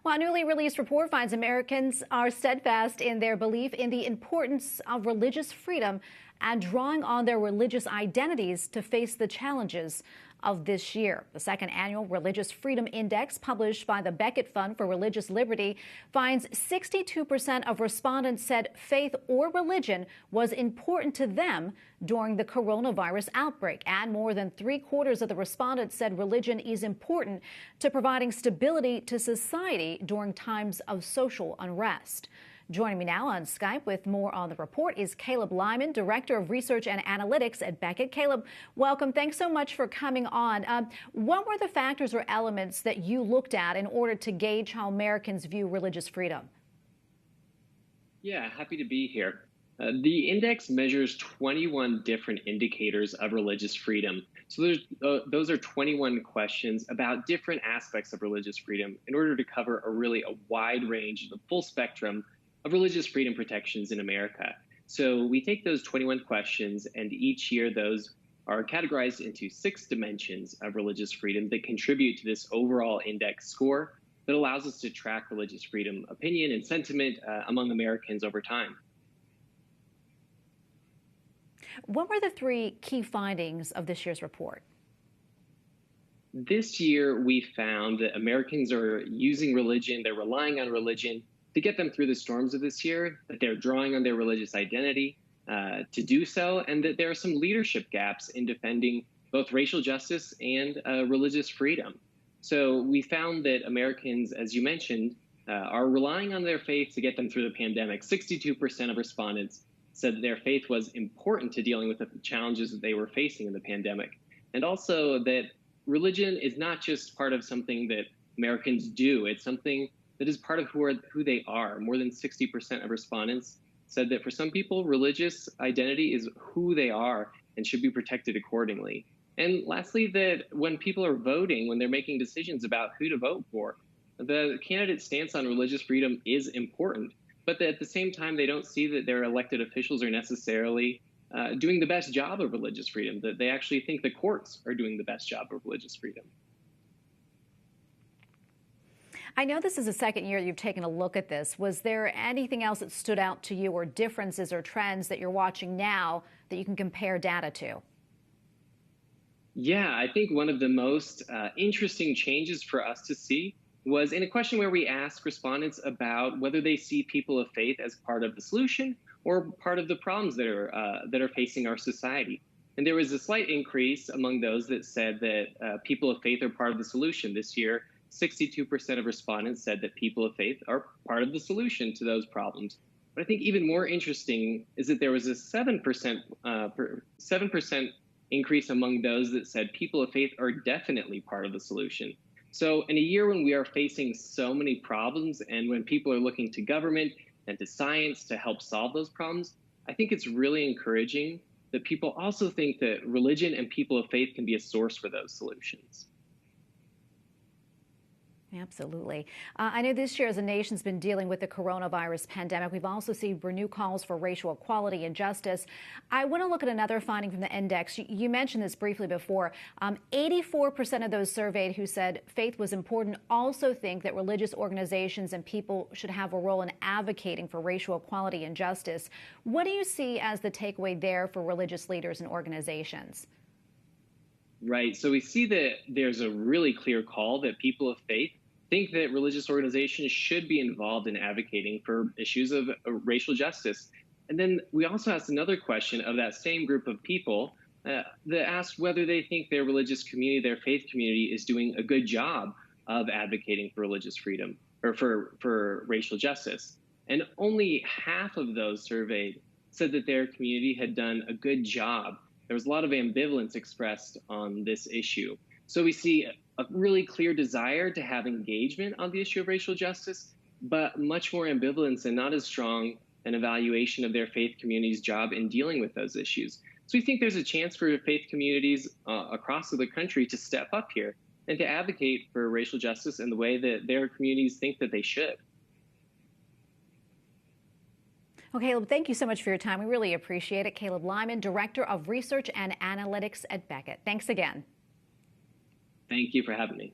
Well, a newly released report finds Americans are steadfast in their belief in the importance of religious freedom and drawing on their religious identities to face the challenges of this year. The second annual Religious Freedom Index, published by the Becket Fund for Religious Liberty, finds 62% of respondents said faith or religion was important to them during the coronavirus outbreak. And more than 3/4 of the respondents said religion is important to providing stability to society during times of social unrest. Joining me now on Skype with more on the report is Caleb Lyman, Director of Research and Analytics at Becket. Caleb, welcome. Thanks so much for coming on. What were the factors or elements that you looked at in order to gauge how Americans view religious freedom? Yeah, happy to be here. The index measures 21 different indicators of religious freedom. So those are 21 questions about different aspects of religious freedom in order to cover a wide range, the full spectrum of religious freedom protections in America. So we take those 21 questions, and each year those are categorized into 6 dimensions of religious freedom that contribute to this overall index score that allows us to track religious freedom, opinion, and sentiment among Americans over time. What were the 3 key findings of this year's report? This year, we found that Americans are using religion, they're relying on religion to get them through the storms of this year, that they're drawing on their religious identity to do so, and that there are some leadership gaps in defending both racial justice and religious freedom. So we found that Americans, as you mentioned, are relying on their faith to get them through the pandemic. 62% of respondents said that their faith was important to dealing with the challenges that they were facing in the pandemic. And also that religion is not just part of something that Americans do, it's something that is part of who they are. More than 60% of respondents said that for some people, religious identity is who they are and should be protected accordingly. And lastly, that when people are voting, when they're making decisions about who to vote for, the candidate's stance on religious freedom is important, but that at the same time, they don't see that their elected officials are necessarily doing the best job of religious freedom, that they actually think the courts are doing the best job of religious freedom. I know this is the second year you've taken a look at this. Was there anything else that stood out to you, or differences or trends that you're watching now that you can compare data to? Yeah, I think one of the most interesting changes for us to see was in a question where we asked respondents about whether they see people of faith as part of the solution or part of the problems that are facing our society. And there was a slight increase among those that said that people of faith are part of the solution. This year, 62% of respondents said that people of faith are part of the solution to those problems. But I think even more interesting is that there was a 7% increase among those that said people of faith are definitely part of the solution. So in a year when we are facing so many problems and when people are looking to government and to science to help solve those problems, I think it's really encouraging that people also think that religion and people of faith can be a source for those solutions. Absolutely. I know this year as a nation's been dealing with the coronavirus pandemic. We've also seen renewed calls for racial equality and justice. I want to look at another finding from the index. You mentioned this briefly before. 84% of those surveyed who said faith was important also think that religious organizations and people should have a role in advocating for racial equality and justice. What do you see as the takeaway there for religious leaders and organizations? Right. So we see that there's a really clear call that people of faith think that religious organizations should be involved in advocating for issues of racial justice. And then we also asked another question of that same group of people that asked whether they think their religious community, their faith community, is doing a good job of advocating for religious freedom or for racial justice. And only half of those surveyed said that their community had done a good job. There was a lot of ambivalence expressed on this issue. So we see a really clear desire to have engagement on the issue of racial justice, but much more ambivalence and not as strong an evaluation of their faith community's job in dealing with those issues. So we think there's a chance for faith communities across the country to step up here and to advocate for racial justice in the way that their communities think that they should. Well, Caleb, thank you so much for your time. We really appreciate it. Caleb Lyman, Director of Research and Analytics at Becket. Thanks again. Thank you for having me.